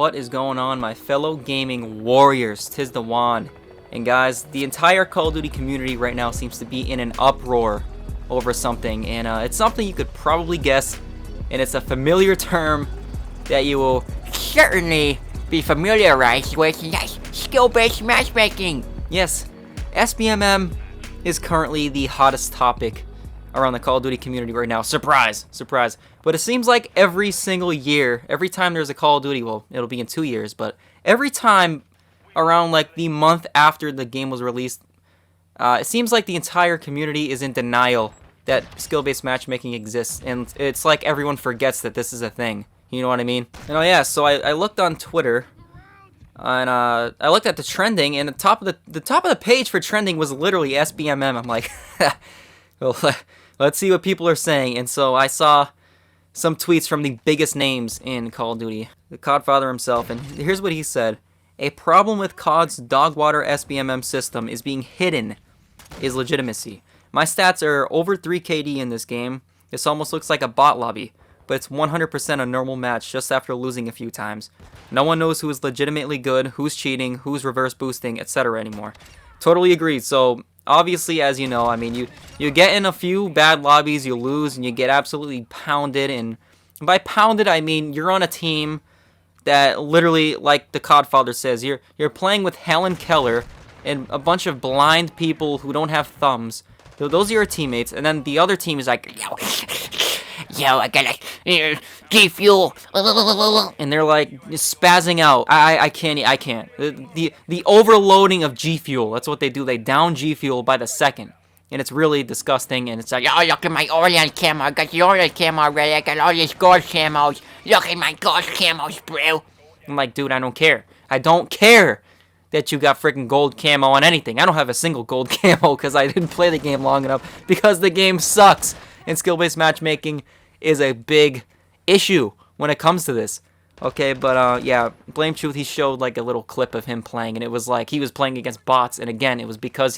What is going on, my fellow gaming warriors? 'Tis the Wand. And guys, the entire Call of Duty community right now seems to be in an uproar over something, and it's something you could probably guess, and it's a familiar term that you will certainly be familiarized with. Yes, skill-based matchmaking. Yes, SBMM is currently the hottest topic around the Call of Duty community right now. Surprise, surprise. But it seems like every single year, every time there's a Call of Duty, well, it'll be in 2 years, but every time around like the month after the game was released, it seems like the entire community is in denial that skill-based matchmaking exists, and it's like everyone forgets that this is a thing. You know what I mean? And oh yeah, so I looked on Twitter, and I looked at the trending, and the top of the page for trending was literally SBMM. I'm like, well, let's see what people are saying. And so I saw some tweets from the biggest names in Call of Duty, the Codfather himself, and here's what he said. A problem with COD's Dogwater SBMM system is being hidden is legitimacy. My stats are over 3 KD in this game. This almost looks like a bot lobby, but it's 100% a normal match just after losing a few times. No one knows who is legitimately good, who's cheating, who's reverse boosting, etc. anymore. Totally agreed. So obviously, as you know, I mean, you get in a few bad lobbies, you lose, and you get absolutely pounded. And by pounded, I mean you're on a team that literally, like the Codfather says, you're playing with Helen Keller and a bunch of blind people who don't have thumbs. Those are your teammates, and then the other team is like, yo, I gotta G-Fuel, and they're like spazzing out. I can't. The overloading of G-Fuel, that's what they do. They down G-Fuel by the second, and it's really disgusting. And it's like, oh, look at my Orient camo. I got the Orient camo already. I got all these gold camos. Look at my gold camos, bro. I'm like, dude, I don't care. I don't care that you got freaking gold camo on anything. I don't have a single gold camo because I didn't play the game long enough, because the game sucks, and skill-based matchmaking is a big issue when it comes to this. Okay, but yeah, Blame Truth, he showed like a little clip of him playing, and it was like he was playing against bots, and again, it was because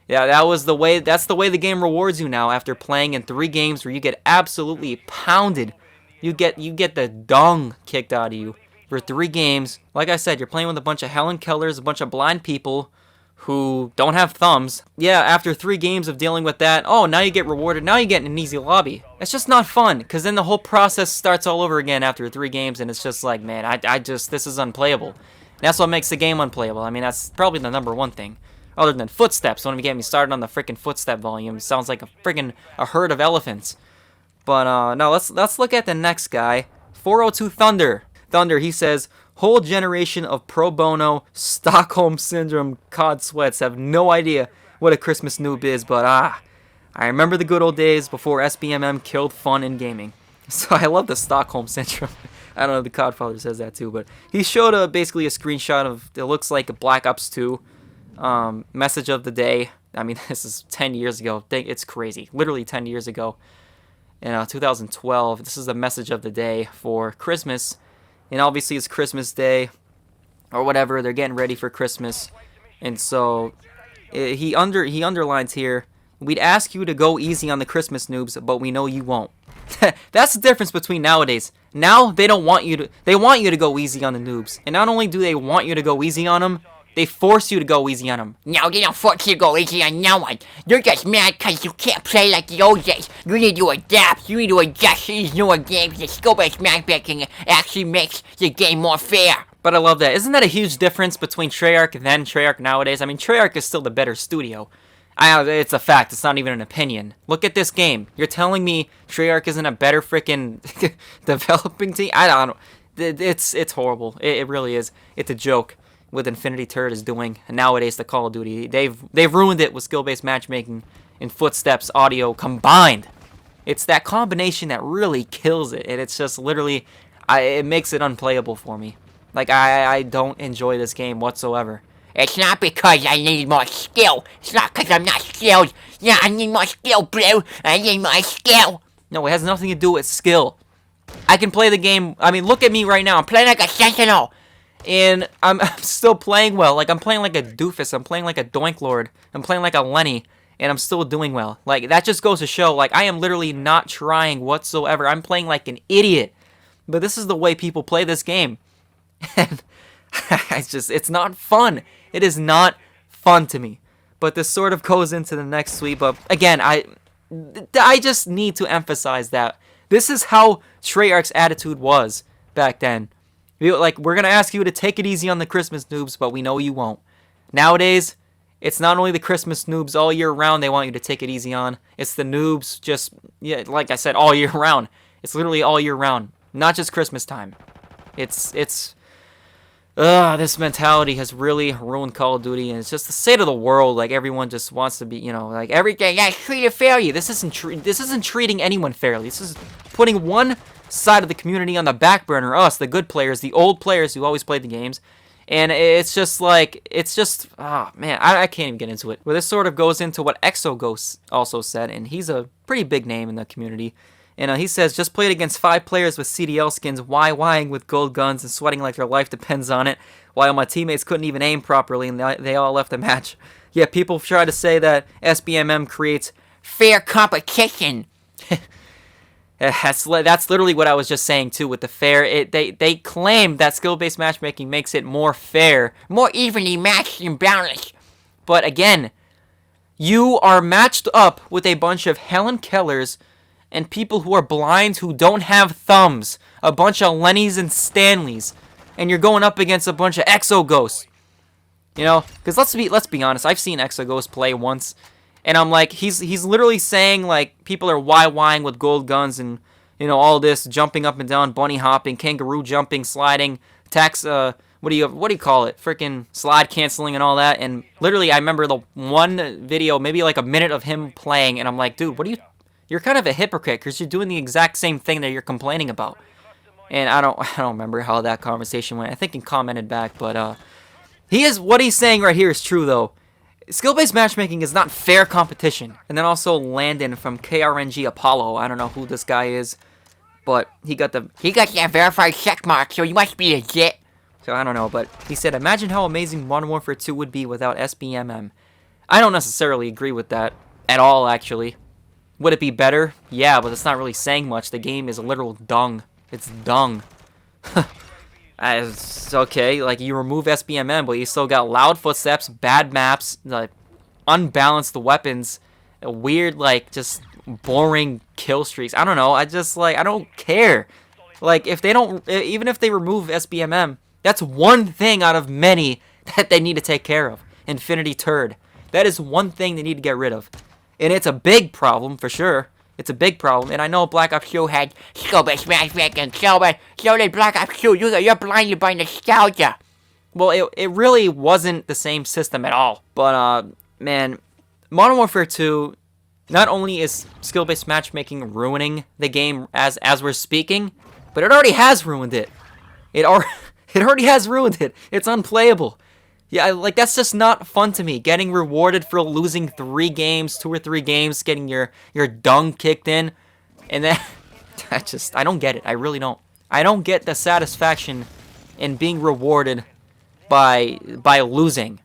that's the way the game rewards you now. After playing in 3 games where you get absolutely pounded, you get the dung kicked out of you for 3 games. Like I said, you're playing with a bunch of Helen Kellers, a bunch of blind people who don't have thumbs. Yeah, after 3 games of dealing with that, oh, now you get rewarded. Now you get in an easy lobby. It's just not fun, because then the whole process starts all over again after 3 games, and it's just like, man, this is unplayable. That's what makes the game unplayable. I mean, that's probably the #1 thing. Other than footsteps. Don't even get me started on the freaking footstep volume. It sounds like a herd of elephants. But no, let's look at the next guy. 402 Thunder. Thunder, he says, whole generation of pro bono Stockholm Syndrome COD sweats have no idea what a Christmas noob is, but I remember the good old days before SBMM killed fun in gaming. So I love the Stockholm Syndrome. I don't know if the Codfather says that too, but he showed basically a screenshot of, it looks like a Black Ops 2 message of the day. I mean, this is 10 years ago. It's crazy. Literally 10 years ago. In 2012, this is the message of the day for Christmas. And obviously it's Christmas Day or whatever. They're getting ready for Christmas. And so he underlines here, we'd ask you to go easy on the Christmas noobs, but we know you won't. That's the difference between nowadays. Now they want you to go easy on the noobs. And not only do they want you to go easy on them, they force you to go easy on them. No, they don't force you to go easy on no one. You're just mad because you can't play like the old days. You need to adapt. You need to adjust to these newer games. The skill-based matchmaking actually makes the game more fair. But I love that. Isn't that a huge difference between Treyarch then, Treyarch nowadays? I mean, Treyarch is still the better studio. It's a fact. It's not even an opinion. Look at this game. You're telling me Treyarch isn't a better freaking developing team? I don't know. It's horrible. It really is. It's a joke what Infinity Turret is doing nowadays to Call of Duty. They've ruined it with skill-based matchmaking and footsteps audio combined. It's that combination that really kills it, and it's just literally, it makes it unplayable for me. Like, I don't enjoy this game whatsoever. It's not because I need more skill. It's not because I'm not skilled. Yeah, I need more skill, bro. I need more skill. No, it has nothing to do with skill. I can play the game. I mean, look at me right now. I'm playing Like a sentinel. and I'm still playing well. Like, I'm playing like a doofus. I'm playing like a doink lord. I'm playing like a Lenny, and I'm still doing well. Like, that just goes to show, like, I am literally not trying whatsoever. I'm playing like an idiot. But this is the way people play this game. And it's not fun. It is not fun to me. But this sort of goes into the next sweep of, again, I just need to emphasize that this is how Treyarch's attitude was back then. Like, we're going to ask you to take it easy on the Christmas noobs, but we know you won't. Nowadays, it's not only the Christmas noobs all year round they want you to take it easy on. It's the noobs just, yeah, like I said, all year round. It's literally all year round, not just Christmas time. This mentality has really ruined Call of Duty, and it's just the state of the world. Like, everyone just wants to be, like, everything, yeah, treat it fairly. This isn't treating anyone fairly. This is putting one side of the community on the back burner, us, the good players, the old players who always played the games. And it's just like, oh man, I can't even get into it. Well, this sort of goes into what Exoghost also said, and he's a pretty big name in the community. And he says, just played against 5 players with CDL skins, YYing with gold guns and sweating like their life depends on it, while my teammates couldn't even aim properly and they all left the match. Yeah, people try to say that SBMM creates fair competition. That's literally what I was just saying too with the fair. They claim that skill-based matchmaking makes it more fair, more evenly matched and balanced. But again, you are matched up with a bunch of Helen Kellers and people who are blind who don't have thumbs, a bunch of Lennys and Stanleys, and you're going up against a bunch of Exoghosts. Because let's be honest, I've seen Exoghost play once. And I'm like, he's literally saying, like, people are YYing with gold guns and, all this, jumping up and down, bunny hopping, kangaroo jumping, sliding, tax, what do you call it? Freaking slide canceling and all that. And literally, I remember the one video, maybe like a minute of him playing, and I'm like, dude, you're kind of a hypocrite, because you're doing the exact same thing that you're complaining about. And I don't remember how that conversation went. I think he commented back, but, what he's saying right here is true, though. Skill-based matchmaking is not fair competition. And then also Landon from KRNG Apollo. I don't know who this guy is, but he got that verified check mark, so you must be legit. So I don't know, but he said, imagine how amazing Modern Warfare 2 would be without SBMM. I don't necessarily agree with that at all, actually. Would it be better? Yeah, but it's not really saying much. The game is literal dung. It's dung. It's okay, like, you remove SBMM, but you still got loud footsteps, bad maps, like, unbalanced weapons, weird, like, just boring kill streaks. I don't know, I don't care. Like, even if they remove SBMM, that's one thing out of many that they need to take care of. Infinity Turd. That is one thing they need to get rid of. And it's a big problem, for sure. It's a big problem, and I know Black Ops 2 had skill-based matchmaking, so did Black Ops 2. You're blinded by nostalgia. Well, it really wasn't the same system at all. But, man, Modern Warfare 2, not only is skill-based matchmaking ruining the game as we're speaking, but it already has ruined it. It already has ruined it. It's unplayable. Yeah, like, that's just not fun to me. Getting rewarded for losing 2 or 3 games, getting your dung kicked in, and then I don't get it. I really don't. I don't get the satisfaction in being rewarded by losing.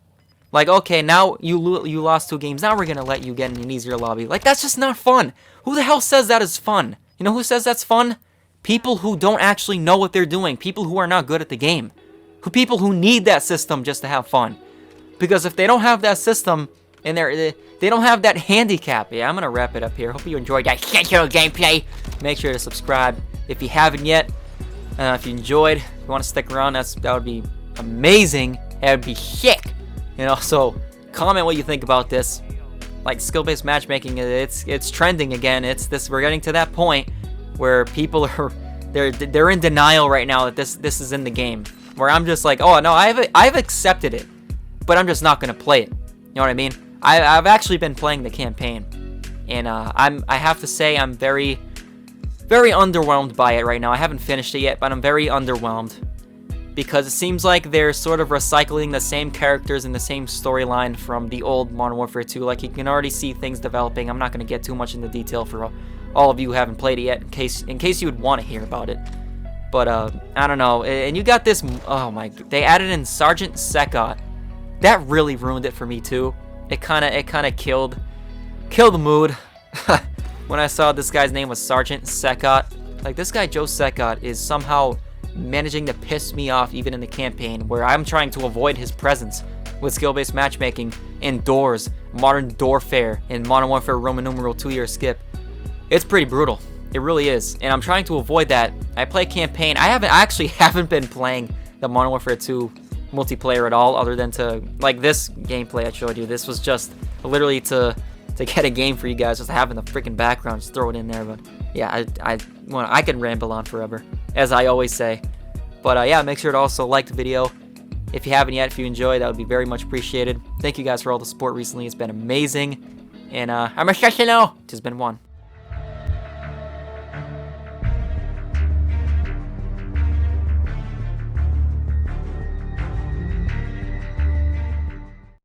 Like, okay, now you lost 2 games. Now we're gonna let you get in an easier lobby. Like, that's just not fun. Who the hell says that is fun? You know who says that's fun? People who don't actually know what they're doing. People who are not good at the game. People who need that system just to have fun. Because if they don't have that system, and they don't have that handicap. Yeah, I'm going to wrap it up here. Hope you enjoyed that sensual gameplay. Make sure to subscribe if you haven't yet. If you enjoyed, if you want to stick around, that would be amazing. That would be sick. So comment what you think about this. Like, skill-based matchmaking, it's trending again. We're getting to that point where people are they're in denial right now that this is in the game. Where I'm just like, oh no, I've accepted it, but I'm just not gonna play it. You know what I mean? I've actually been playing the campaign, and I have to say I'm very, very underwhelmed by it right now. I haven't finished it yet, but I'm very underwhelmed because it seems like they're sort of recycling the same characters and the same storyline from the old Modern Warfare 2. Like, you can already see things developing. I'm not gonna get too much into detail for all of you who haven't played it yet, in case you would want to hear about it. But, I don't know, and you got this, oh my, they added in Sergeant Sekot. That really ruined it for me, too. It kinda killed the mood. When I saw this guy's name was Sergeant Sekot. Like, this guy, Joe Sekot, is somehow managing to piss me off even in the campaign, where I'm trying to avoid his presence with skill-based matchmaking indoors, Modern Warfare, and Modern Warfare Roman numeral 2-year skip. It's pretty brutal. It really is, and I'm trying to avoid that. I play campaign. I actually haven't been playing the Modern Warfare 2 multiplayer at all, other than to, like, this gameplay I showed you. This was just literally to get a game for you guys, just have in the freaking background, just throw it in there. But yeah, I can ramble on forever, as I always say. But yeah, make sure to also like the video if you haven't yet. If you enjoyed, that would be very much appreciated. Thank you guys for all the support recently. It's been amazing, and I'm a It has been one.